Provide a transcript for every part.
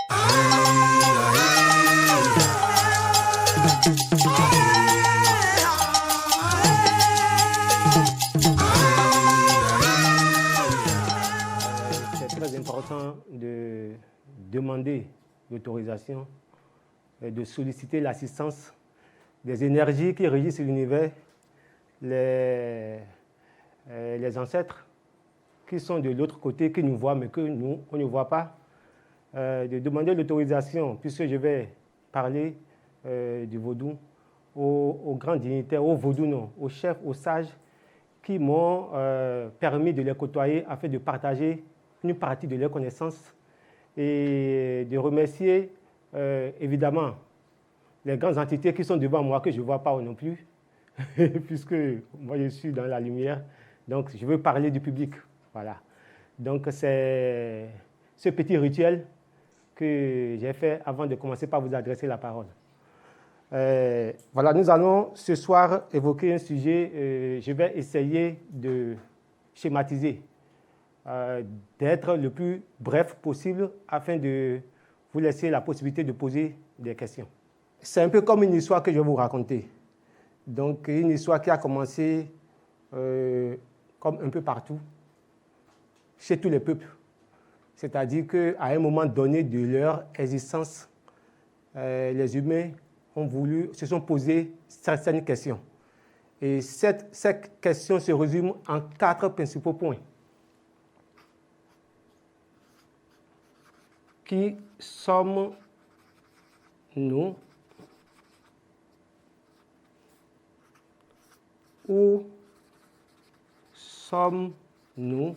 C'est très important de demander l'autorisation et de solliciter l'assistance des énergies qui régissent l'univers, les ancêtres qui sont de l'autre côté, qui nous voient, mais que nous, on ne voit pas, de demander l'autorisation, puisque je vais parler du vaudou, aux grands dignitaires, aux vaudous, non, aux chefs, aux sages, qui m'ont permis de les côtoyer afin de partager une partie de leurs connaissances et de remercier évidemment les grandes entités qui sont devant moi, que je ne vois pas non plus, puisque moi je suis dans la lumière, donc je veux parler du public. Voilà. Donc c'est ce petit rituel que j'ai fait avant de commencer par vous adresser la parole. Voilà, nous allons ce soir évoquer un sujet, je vais essayer de schématiser, d'être le plus bref possible afin de vous laisser la possibilité de poser des questions. C'est un peu comme une histoire que je vais vous raconter. Donc une histoire qui a commencé comme un peu partout, chez tous les peuples. C'est-à-dire qu'à un moment donné de leur existence, les humains se sont posés certaines questions. Et cette question se résume en 4 principaux points. Qui sommes-nous? Où sommes-nous?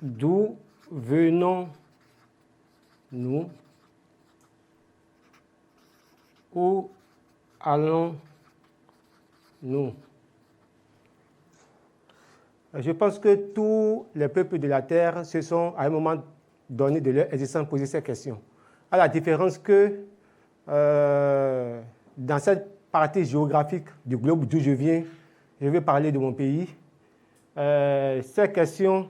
D'où venons-nous? Où allons-nous? Je pense que tous les peuples de la Terre se sont, à un moment donné de leur existence, posé ces questions. À la différence que dans cette partie géographique du globe d'où je viens, je vais parler de mon pays, ces questions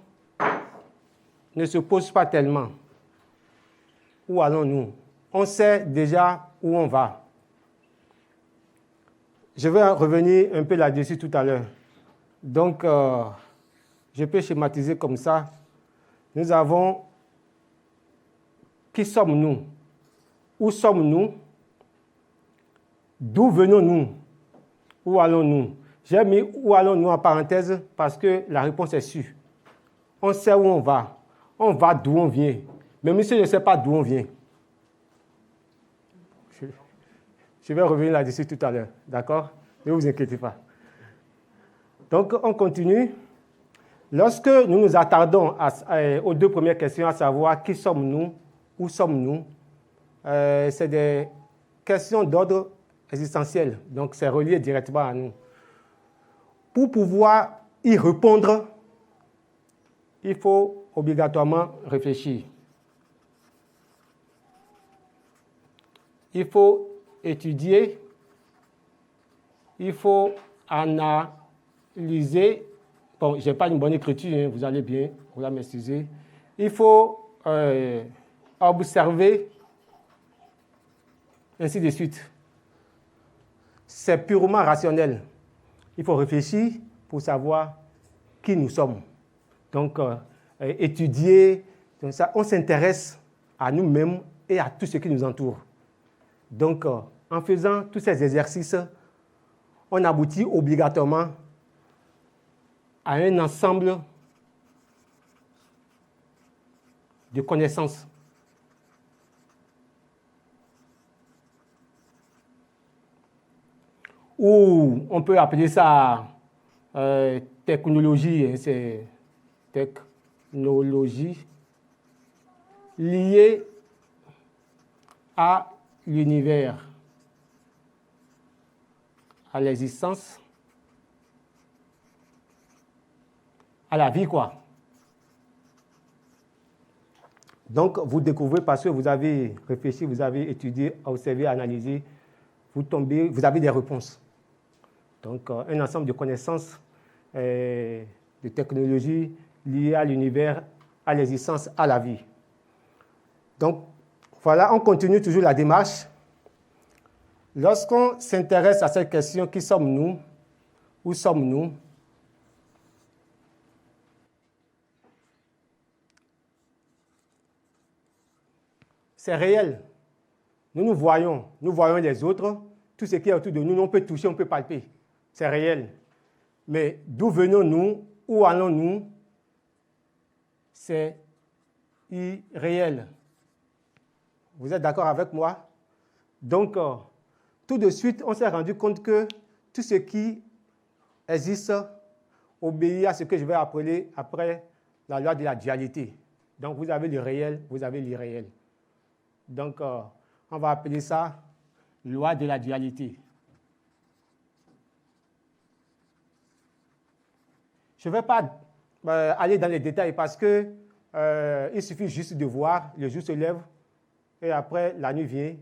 ne se posent pas tellement. Où allons-nous? On sait déjà où on va. Je vais revenir un peu là-dessus tout à l'heure. Donc, je peux schématiser comme ça. Nous avons qui sommes-nous? Où sommes-nous? D'où venons-nous? Où allons-nous? J'ai mis où allons-nous en parenthèse parce que la réponse est sûre. On sait où on va. On va d'où on vient. Mais monsieur ne sait pas d'où on vient. Je vais revenir là-dessus tout à l'heure. D'accord? Ne vous inquiétez pas. Donc, on continue. Lorsque nous nous attardons aux 2 premières questions, à savoir qui sommes-nous, où sommes-nous, c'est des questions d'ordre existentiel. Donc, c'est relié directement à nous. Pour pouvoir y répondre, il faut obligatoirement réfléchir. Il faut étudier, il faut analyser. Bon, je n'ai pas une bonne écriture, hein, vous allez bien, vous allez m'excuser. Il faut observer, ainsi de suite. C'est purement rationnel. Il faut réfléchir pour savoir qui nous sommes. Donc, étudier, donc ça, on s'intéresse à nous-mêmes et à tout ce qui nous entoure. Donc, en faisant tous ces exercices, on aboutit obligatoirement à un ensemble de connaissances. Ou on peut appeler ça technologie, hein, c'est technologie liée à l'univers, à l'existence, à la vie, quoi. Donc, vous découvrez parce que vous avez réfléchi, vous avez étudié, observé, analysé, vous avez des réponses. Donc, un ensemble de connaissances de technologies liées à l'univers, à l'existence, à la vie. Donc, voilà, on continue toujours la démarche. Lorsqu'on s'intéresse à cette question, qui sommes-nous? Où sommes-nous? C'est réel. Nous voyons les autres, tout ce qui est autour de nous, on peut toucher, on peut palper. C'est réel. Mais d'où venons-nous? Où allons-nous? C'est irréel. Vous êtes d'accord avec moi? Donc, tout de suite, on s'est rendu compte que tout ce qui existe obéit à ce que je vais appeler après la loi de la dualité. Donc, vous avez le réel, vous avez l'irréel. Donc, on va appeler ça loi de la dualité. Je ne vais pas aller dans les détails parce que il suffit juste de voir, le jour se lève et après la nuit vient,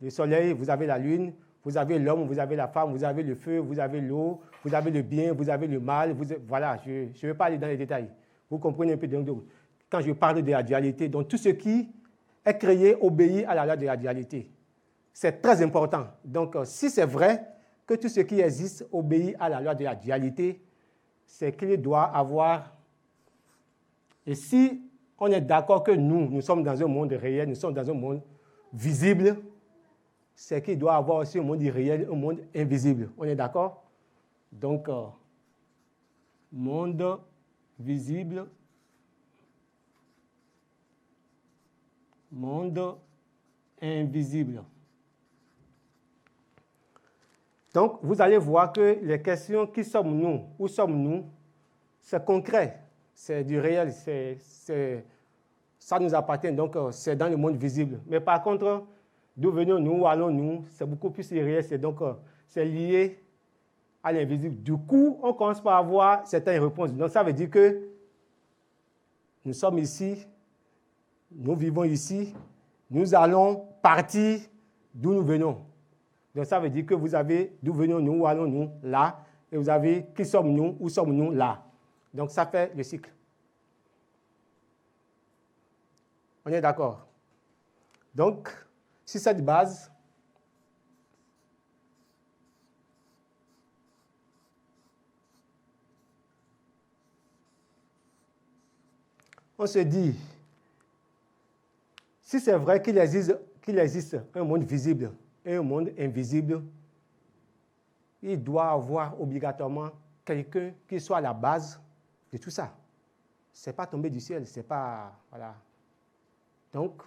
le soleil, vous avez la lune, vous avez l'homme, vous avez la femme, vous avez le feu, vous avez l'eau, vous avez le bien, vous avez le mal. Voilà, je ne vais pas aller dans les détails. Vous comprenez un peu. Donc, quand je parle de la dualité, donc tout ce qui est créé obéit à la loi de la dualité. C'est très important. Donc, si c'est vrai que tout ce qui existe obéit à la loi de la dualité, c'est qu'il doit avoir... Et si on est d'accord que nous sommes dans un monde réel, nous sommes dans un monde visible, c'est qu'il doit avoir aussi un monde irréel, un monde invisible. On est d'accord? Donc, monde visible, monde invisible. Donc, vous allez voir que les questions qui sommes-nous, où sommes-nous, c'est concret, c'est du réel, ça nous appartient, donc c'est dans le monde visible. Mais par contre, d'où venons-nous, où allons-nous, c'est beaucoup plus irréel, c'est lié à l'invisible. Du coup, on commence par avoir certaines réponses. Donc, ça veut dire que nous sommes ici, nous vivons ici, nous allons partir d'où nous venons. Donc, ça veut dire que vous avez d'où venons-nous, où allons-nous, là, et vous avez qui sommes-nous, où sommes-nous, là. Donc, ça fait le cycle. On est d'accord? Donc, sur cette base, on se dit, si c'est vrai qu'il existe un monde visible et un monde invisible, il doit avoir obligatoirement quelqu'un qui soit à la base de tout ça. Ce n'est pas tombé du ciel, c'est pas... Voilà. Donc,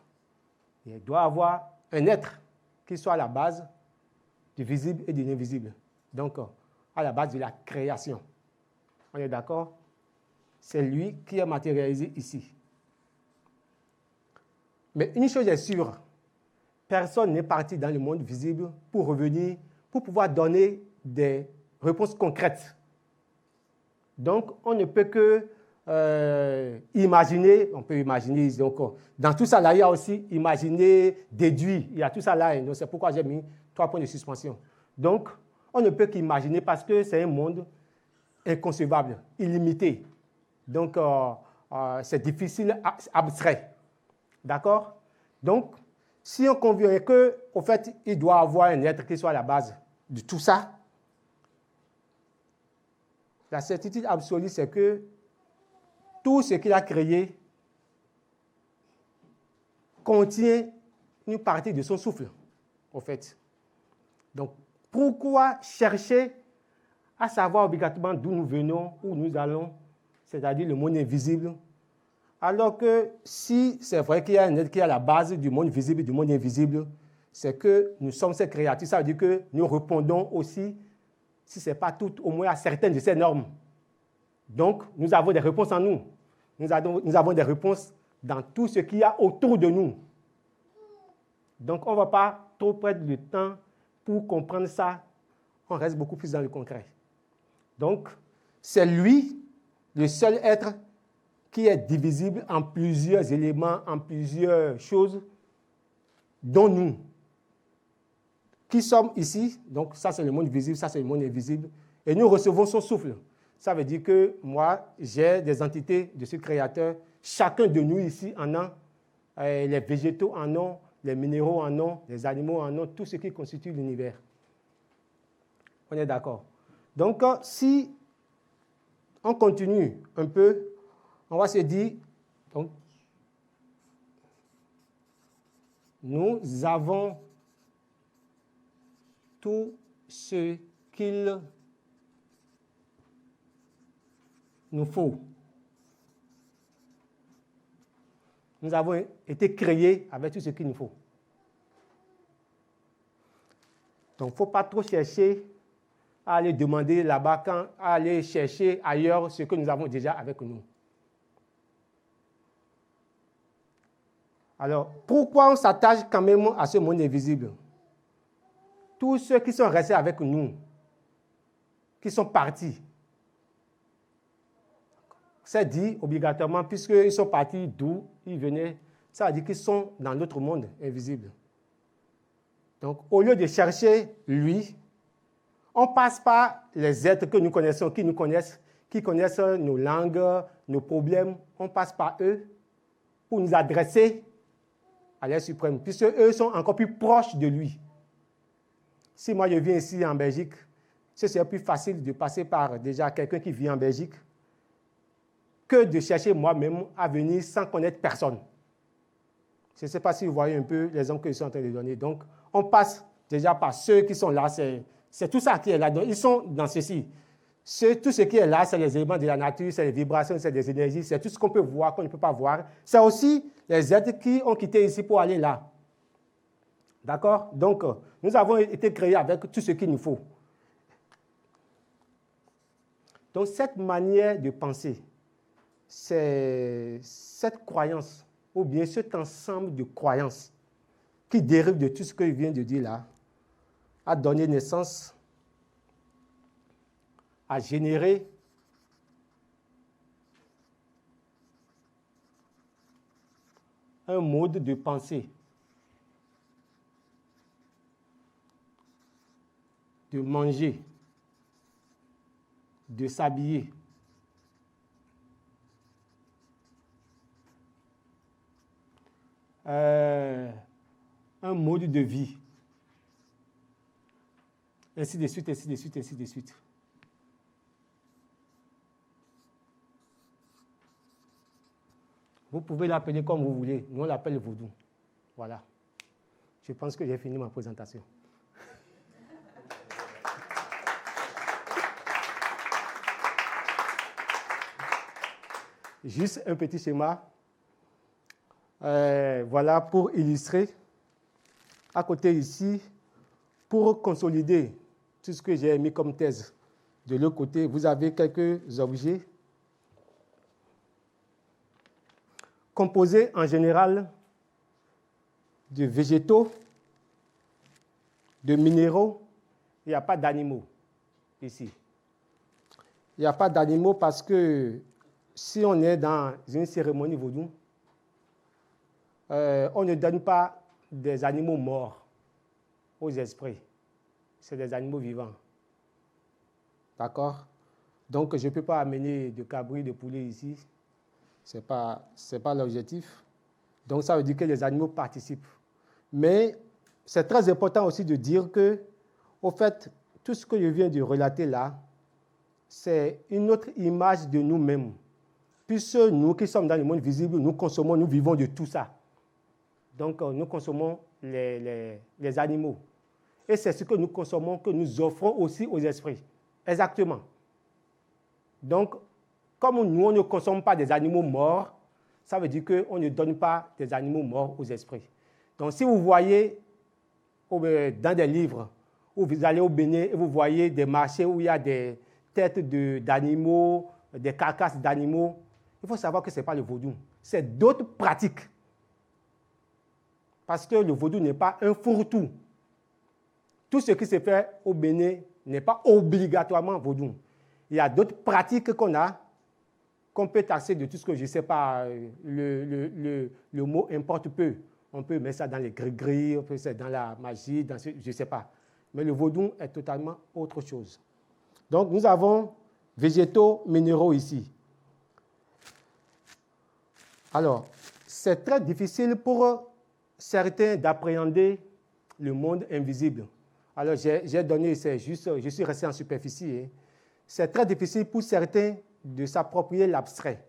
il doit avoir un être qui soit à la base du visible et de l'invisible. Donc, à la base de la création. On est d'accord? C'est lui qui est matérialisé ici. Mais une chose est sûre, personne n'est parti dans le monde visible pour revenir, pour pouvoir donner des réponses concrètes. Donc, on ne peut que imaginer, on peut imaginer, donc, dans tout ça là, il y a aussi imaginer, déduire, il y a tout ça là, donc c'est pourquoi j'ai mis 3 points de suspension. Donc, on ne peut qu'imaginer parce que c'est un monde inconcevable, illimité. Donc, c'est difficile, abstrait. D'accord? Donc, si on convient qu'au fait, il doit avoir un être qui soit à la base de tout ça, la certitude absolue, c'est que tout ce qu'il a créé contient une partie de son souffle, au fait. Donc, pourquoi chercher à savoir obligatoirement d'où nous venons, où nous allons, c'est-à-dire le monde invisible, alors que si c'est vrai qu'il y a un être qui est à la base du monde visible et du monde invisible, c'est que nous sommes ces créatures. Ça veut dire que nous répondons aussi, si ce n'est pas toutes, au moins à certaines de ces normes. Donc, nous avons des réponses en nous. Nous avons des réponses dans tout ce qu'il y a autour de nous. Donc, on ne va pas trop prendre le temps pour comprendre ça. On reste beaucoup plus dans le concret. Donc, c'est lui, le seul être qui est divisible en plusieurs éléments, en plusieurs choses, dont nous, qui sommes ici. Donc, ça, c'est le monde visible, ça, c'est le monde invisible. Et nous recevons son souffle. Ça veut dire que moi, j'ai des entités de ce créateur. Chacun de nous ici en a. Les végétaux en ont, les minéraux en ont, les animaux en ont, tout ce qui constitue l'univers. On est d'accord. Donc, si on continue un peu, on va se dire, donc, nous avons tout ce qu'il nous faut. Nous avons été créés avec tout ce qu'il nous faut. Donc, il ne faut pas trop chercher à aller demander là-bas, à aller chercher ailleurs ce que nous avons déjà avec nous. Alors, pourquoi on s'attache quand même à ce monde invisible? Tous ceux qui sont restés avec nous, qui sont partis, c'est dit obligatoirement, puisqu'ils sont partis d'où ils venaient, ça veut dire qu'ils sont dans notre monde invisible. Donc, au lieu de chercher lui, on passe par les êtres que nous connaissons, qui nous connaissent, qui connaissent nos langues, nos problèmes. On passe par eux pour nous adresser à l'être suprême, puisque eux sont encore plus proches de lui. Si moi je viens ici en Belgique, ce serait plus facile de passer par déjà quelqu'un qui vit en Belgique que de chercher moi-même à venir sans connaître personne. Je ne sais pas si vous voyez un peu les exemples que je suis en train de donner. Donc, on passe déjà par ceux qui sont là. C'est tout ça qui est là. Donc, ils sont dans ceci. Tout ce qui est là, c'est les éléments de la nature, c'est les vibrations, c'est les énergies, c'est tout ce qu'on peut voir, qu'on ne peut pas voir. C'est aussi les êtres qui ont quitté ici pour aller là. D'accord? Donc, nous avons été créés avec tout ce qu'il nous faut. Donc, cette manière de penser, c'est cette croyance, ou bien cet ensemble de croyances qui dérive de tout ce que je viens de dire là, a donné naissance à générer un mode de pensée, de manger, de s'habiller, un mode de vie, ainsi de suite, ainsi de suite, ainsi de suite. Vous pouvez l'appeler comme vous voulez. Nous, on l'appelle le vaudou. Voilà. Je pense que j'ai fini ma présentation. Juste un petit schéma. Voilà pour illustrer. À côté ici, pour consolider tout ce que j'ai mis comme thèse. De l'autre côté, vous avez quelques objets composés en général de végétaux, de minéraux. Il n'y a pas d'animaux ici. Il n'y a pas d'animaux parce que si on est dans une cérémonie vaudou, on ne donne pas des animaux morts aux esprits. C'est des animaux vivants. D'accord? Donc, je ne peux pas amener de cabri, de poulet ici. Ce n'est pas l'objectif. Donc, ça veut dire que les animaux participent. Mais c'est très important aussi de dire que, au fait, tout ce que je viens de relater là, c'est une autre image de nous-mêmes. Puisque nous qui sommes dans le monde visible, nous consommons, nous vivons de tout ça. Donc, nous consommons les animaux. Et c'est ce que nous consommons que nous offrons aussi aux esprits. Exactement. Donc, comme nous, on ne consomme pas des animaux morts, ça veut dire qu'on ne donne pas des animaux morts aux esprits. Donc, si vous voyez dans des livres où vous allez au Bénin et vous voyez des marchés où il y a des têtes d'animaux, des carcasses d'animaux, il faut savoir que ce n'est pas le vaudou. C'est d'autres pratiques. Parce que le vaudou n'est pas un fourre-tout. Tout ce qui se fait au Bénin n'est pas obligatoirement vaudou. Il y a d'autres pratiques qu'on peut taxer de tout ce que je ne sais pas. Le mot importe peu. On peut mettre ça dans les gris-gris, on peut mettre ça dans la magie, je ne sais pas. Mais le vaudou est totalement autre chose. Donc, nous avons végétaux, minéraux ici. Alors, c'est très difficile pour certains d'appréhender le monde invisible. Alors, j'ai donné, c'est juste, je suis resté en superficie. Hein. C'est très difficile pour certains de s'approprier l'abstrait.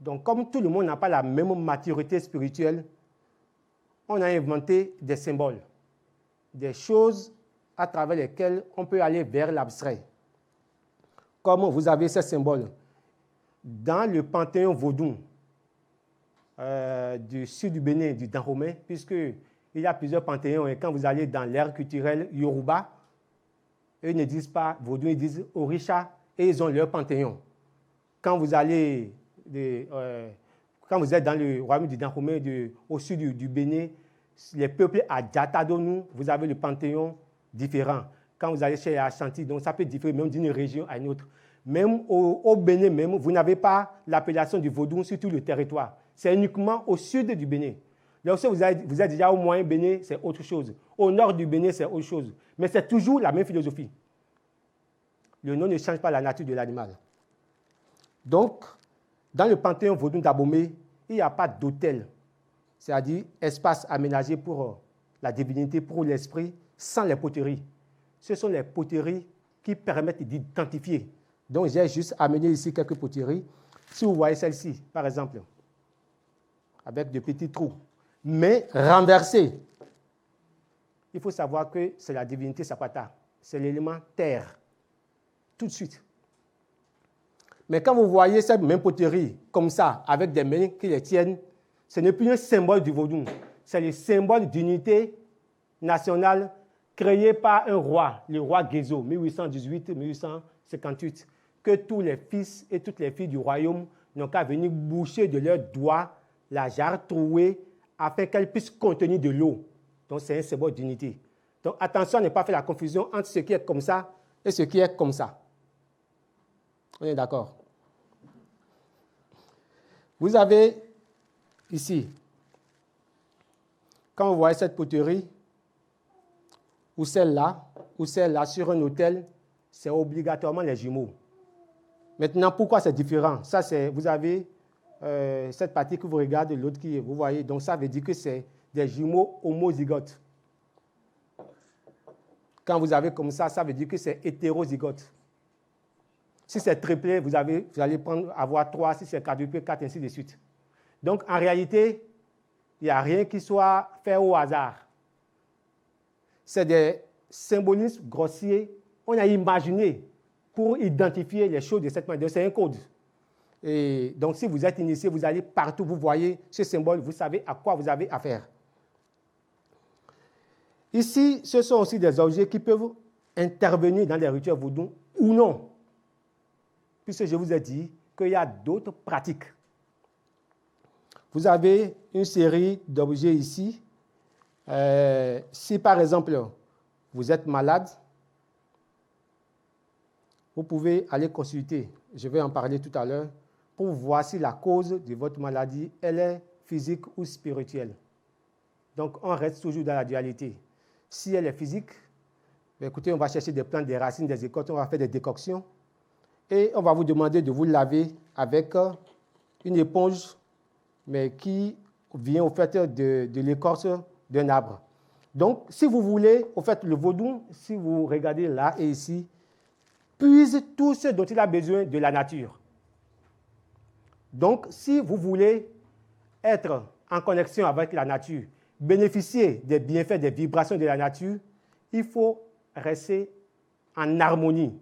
Donc, comme tout le monde n'a pas la même maturité spirituelle, on a inventé des symboles, des choses à travers lesquelles on peut aller vers l'abstrait. Comme vous avez ces symboles. Dans le panthéon vaudou du sud du Bénin, du Dahomey, puisqu'il y a plusieurs panthéons, et quand vous allez dans l'ère culturelle Yoruba, eux ne disent pas vaudou, ils disent Orisha, et ils ont leur panthéon. Quand vous allez, quand vous êtes dans le royaume du Dahomey, au sud du Bénin, les peuples à Diatadonou, vous avez le panthéon différent. Quand vous allez chez Ashanti, donc ça peut différer même d'une région à une autre. Même au Bénin, même, vous n'avez pas l'appellation du vaudou sur tout le territoire. C'est uniquement au sud du Bénin. Lorsque vous êtes déjà au moyen Bénin, c'est autre chose. Au nord du Bénin, c'est autre chose. Mais c'est toujours la même philosophie. Le nom ne change pas la nature de l'animal. Donc, dans le panthéon vaudou d'Abomey, il n'y a pas d'autel, c'est-à-dire espace aménagé pour la divinité, pour l'esprit, sans les poteries. Ce sont les poteries qui permettent d'identifier. Donc, j'ai juste amené ici quelques poteries. Si vous voyez celle-ci, par exemple, avec de petits trous, mais renversés, il faut savoir que c'est la divinité Sapata. C'est l'élément terre, tout de suite. Mais quand vous voyez cette même poterie, comme ça, avec des mains qui les tiennent, ce n'est plus un symbole du vaudou. C'est le symbole d'unité nationale créé par un roi, le roi Gézo, 1818-1858, que tous les fils et toutes les filles du royaume n'ont qu'à venir boucher de leurs doigts la jarre trouée afin qu'elle puisse contenir de l'eau. Donc, c'est un symbole d'unité. Donc, attention à ne pas faire la confusion entre ce qui est comme ça et ce qui est comme ça. On est d'accord? Vous avez ici, quand vous voyez cette poterie, ou celle-là sur un autel, c'est obligatoirement les jumeaux. Maintenant, pourquoi c'est différent? Ça, c'est, vous avez cette partie que vous regardez, l'autre qui, vous voyez, donc ça veut dire que c'est des jumeaux homozygotes. Quand vous avez comme ça veut dire que c'est hétérozygote. Si c'est triplé, vous allez avoir 3, si c'est quadruplé, 4, ainsi de suite. Donc, en réalité, il n'y a rien qui soit fait au hasard. C'est des symbolismes grossiers. On a imaginé pour identifier les choses de cette manière. C'est un code. Et donc, si vous êtes initié, vous allez partout, vous voyez ce symbole, vous savez à quoi vous avez affaire. Ici, ce sont aussi des objets qui peuvent intervenir dans les rituels vaudous ou non. Puisque je vous ai dit qu'il y a d'autres pratiques. Vous avez une série d'objets ici. Si par exemple, vous êtes malade, vous pouvez aller consulter, je vais en parler tout à l'heure, pour voir si la cause de votre maladie, elle est physique ou spirituelle. Donc, on reste toujours dans la dualité. Si elle est physique, écoutez, on va chercher des plantes, des racines, des écorces, on va faire des décoctions. Et on va vous demander de vous laver avec une éponge, mais qui vient au fait de l'écorce d'un arbre. Donc, si vous voulez, au fait, le vaudou, si vous regardez là et ici, puise tout ce dont il a besoin de la nature. Donc, si vous voulez être en connexion avec la nature, bénéficier des bienfaits, des vibrations de la nature, il faut rester en harmonie.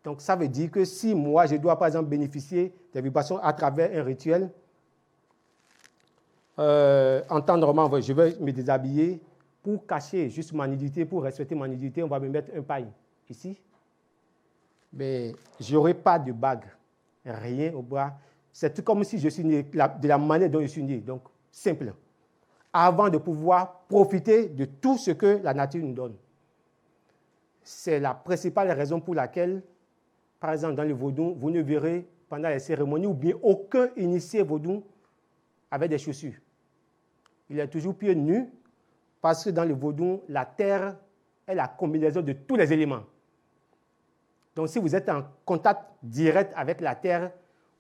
Donc, ça veut dire que si moi, je dois, par exemple, bénéficier des vibrations à travers un rituel, en temps normal, je vais me déshabiller pour cacher juste ma nudité, pour respecter ma nudité, on va me mettre un paille ici. Mais je n'aurai pas de bague, rien au bras. C'est tout comme si je suis né de la manière dont je suis né, donc simple. Avant de pouvoir profiter de tout ce que la nature nous donne. C'est la principale raison pour laquelle, par exemple, dans le vaudou, vous ne verrez pendant les cérémonies ou bien aucun initié vaudou avec des chaussures. Il est toujours pieds nus parce que dans le vaudou, la terre est la combinaison de tous les éléments. Donc, si vous êtes en contact direct avec la terre,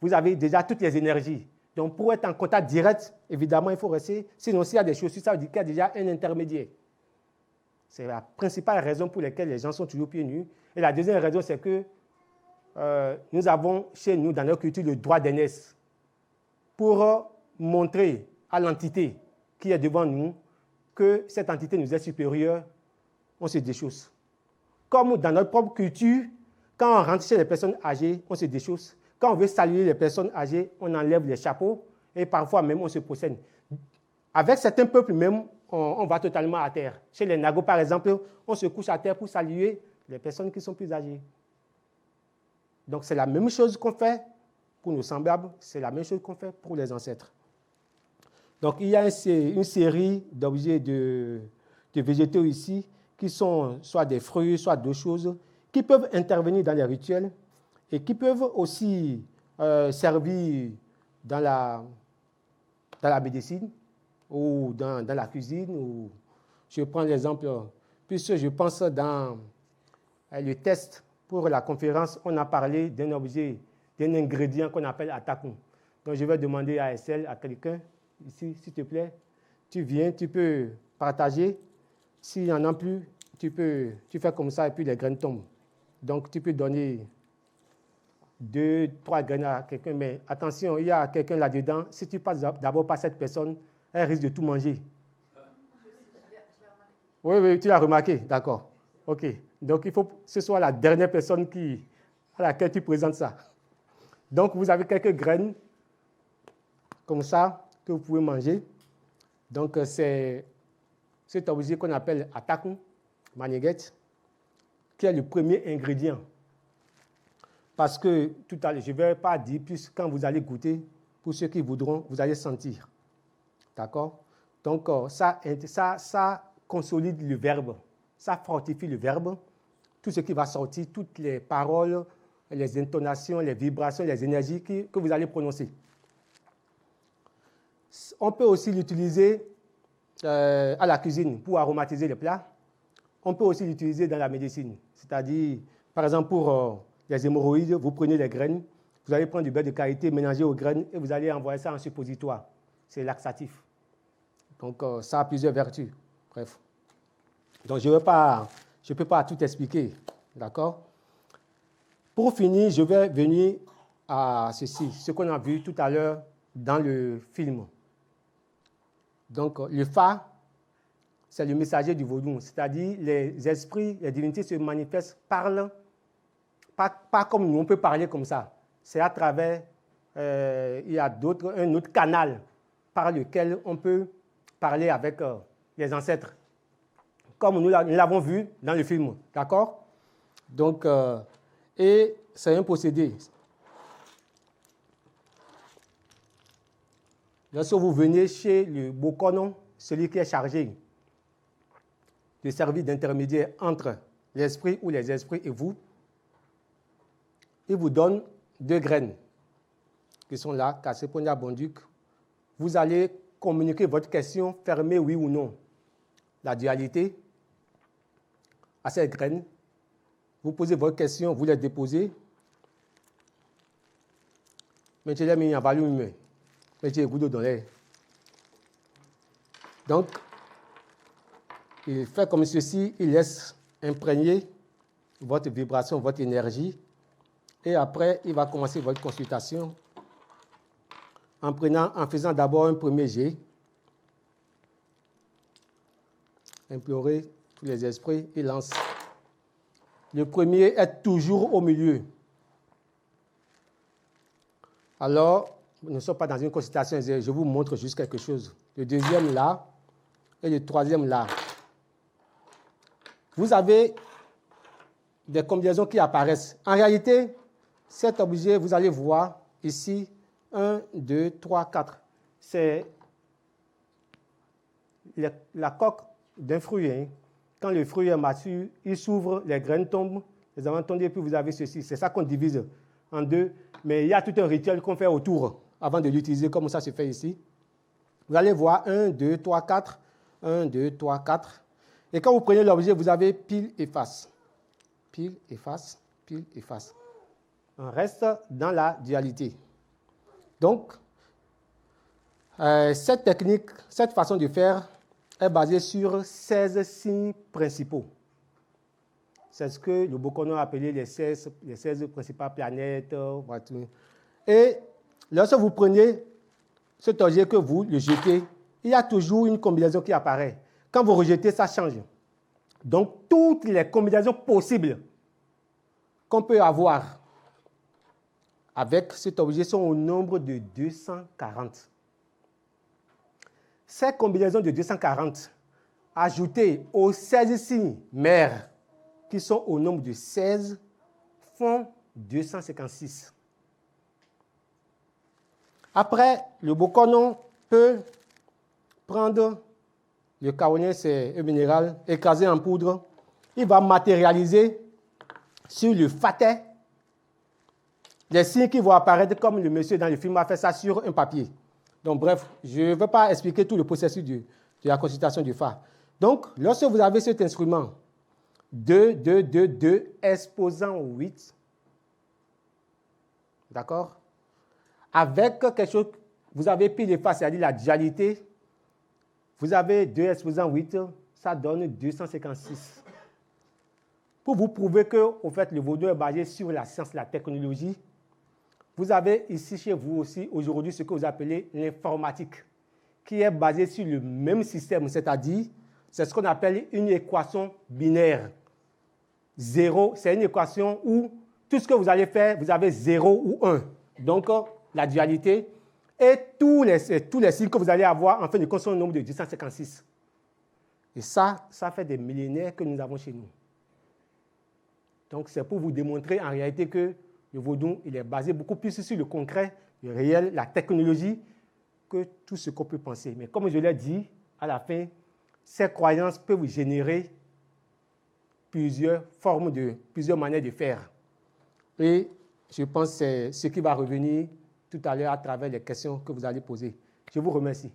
vous avez déjà toutes les énergies. Donc, pour être en contact direct, évidemment, il faut rester. Sinon, s'il y a des chaussures, ça veut dire qu'il y a déjà un intermédiaire. C'est la principale raison pour laquelle les gens sont toujours pieds nus. Et la deuxième raison, c'est que nous avons chez nous, dans notre culture, le droit d'aînesse pour montrer à l'entité qui est devant nous que cette entité nous est supérieure, on se déchausse. Comme dans notre propre culture, quand on rentre chez les personnes âgées, on se déchausse. Quand on veut saluer les personnes âgées, on enlève les chapeaux et parfois même on se procède. Avec certains peuples même, on va totalement à terre. Chez les Nagos, par exemple, on se couche à terre pour saluer les personnes qui sont plus âgées. Donc, c'est la même chose qu'on fait pour nos semblables, c'est la même chose qu'on fait pour les ancêtres. Donc, il y a une série d'objets de végétaux ici qui sont soit des fruits, soit d'autres choses, qui peuvent intervenir dans les rituels et qui peuvent aussi servir dans la médecine ou dans la cuisine. Ou, je prends l'exemple, puisque je pense dans le test pour la conférence, on a parlé d'un objet, d'un ingrédient qu'on appelle atakun. Donc, je vais demander à Estelle, à quelqu'un, ici, s'il te plaît, tu viens, tu peux partager. S'il n'y en a plus, tu fais comme ça et puis les graines tombent. Donc, tu peux donner 2, 3 graines à quelqu'un, mais attention, il y a quelqu'un là-dedans. Si tu passes d'abord par cette personne, elle risque de tout manger. Oui, tu l'as remarqué, d'accord. OK. Donc, il faut que ce soit la dernière personne à laquelle tu présentes ça. Donc, vous avez quelques graines comme ça que vous pouvez manger. Donc, c'est cet objet qu'on appelle atakun, maniguet, qui est le premier ingrédient. Parce que tout à l'heure, je ne vais pas dire, plus quand vous allez goûter, pour ceux qui voudront, vous allez sentir. D'accord? Donc, ça consolide le verbe, ça fortifie le verbe. Tout ce qui va sortir, toutes les paroles, les intonations, les vibrations, les énergies que vous allez prononcer. On peut aussi l'utiliser à la cuisine pour aromatiser les plats. On peut aussi l'utiliser dans la médecine. C'est-à-dire, par exemple, pour les hémorroïdes, vous prenez les graines, vous allez prendre du beurre de karité, mélanger aux graines et vous allez envoyer ça en suppositoire. C'est laxatif. Donc, ça a plusieurs vertus. Bref. Donc, je ne peux pas tout expliquer. D'accord? Pour finir, je vais venir à ceci, ce qu'on a vu tout à l'heure dans le film. Donc, le Fa, c'est le messager du vaudou, c'est-à-dire les esprits, les divinités se manifestent, parlent, pas comme nous, on peut parler comme ça. C'est à travers, il y a un autre canal par lequel on peut parler avec les ancêtres, comme nous l'avons vu dans le film, d'accord? Donc, et c'est un procédé. Lorsque vous venez chez le Bokonon, celui qui est chargé de servir d'intermédiaire entre l'esprit ou les esprits et vous, il vous donne 2 graines qui sont là, Kasseponia Bonduc. Vous allez communiquer votre question, fermée oui ou non. La dualité à cette graine. Vous posez votre question, vous les déposez. Mais tu l'as mis en valeur humaine. Mais tu es goût dans l'air. Donc, il fait comme ceci, il laisse imprégner votre vibration, votre énergie. Et après, il va commencer votre consultation en faisant d'abord un premier jet. Implorer tous les esprits, il lance. Le premier est toujours au milieu. Alors, nous ne sommes pas dans une consultation, je vous montre juste quelque chose. Le deuxième là, et le troisième là. Vous avez des combinaisons qui apparaissent. En réalité, cet objet, vous allez voir ici, 1, 2, 3, 4. C'est la coque d'un fruit. Hein. Quand le fruit est mature, il s'ouvre, les graines tombent, les amandes tombent, et puis vous avez ceci. C'est ça qu'on divise en 2. Mais il y a tout un rituel qu'on fait autour avant de l'utiliser, comme ça se fait ici. Vous allez voir 1, 2, 3, 4. 1, 2, 3, 4. Et quand vous prenez l'objet, vous avez pile et face. Pile et face, pile et face. On reste dans la dualité. Donc, cette technique, cette façon de faire est basée sur 16 signes principaux. C'est ce que le Bokono a appelé les 16 principales planètes. Et lorsque vous prenez cet objet que vous le jetez, il y a toujours une combinaison qui apparaît. Quand vous rejetez, ça change. Donc, toutes les combinaisons possibles qu'on peut avoir avec cet objet sont au nombre de 240. Ces combinaisons de 240, ajoutées aux 16 signes mères, qui sont au nombre de 16, font 256. Après, le Bokono peut prendre le kaolin, c'est un minéral, écrasé en poudre. Il va matérialiser sur le fatet les signes qui vont apparaître comme le monsieur dans le film a fait ça sur un papier. Donc, bref, je ne veux pas expliquer tout le processus de la consultation du Fa. Donc, lorsque vous avez cet instrument 2, 2, 2, 2, exposant 8, d'accord? Avec quelque chose, vous avez pile et face, c'est-à-dire la dualité, vous avez 2 exposant 8, ça donne 256. Pour vous prouver que, au fait, le vaudou est basé sur la science, la technologie, vous avez ici chez vous aussi, aujourd'hui, ce que vous appelez l'informatique, qui est basée sur le même système, c'est-à-dire, c'est ce qu'on appelle une équation binaire. 0, c'est une équation où tout ce que vous allez faire, vous avez 0 ou 1. Donc, la dualité. Et tous les signes que vous allez avoir, en fin de compte, sont au nombre de 256. Et ça fait des millénaires que nous avons chez nous. Donc, c'est pour vous démontrer en réalité que le vaudou, il est basé beaucoup plus sur le concret, le réel, la technologie, que tout ce qu'on peut penser. Mais comme je l'ai dit, à la fin, ces croyances peuvent générer plusieurs manières de faire. Et je pense que c'est ce qui va revenir tout à l'heure à travers les questions que vous allez poser. Je vous remercie.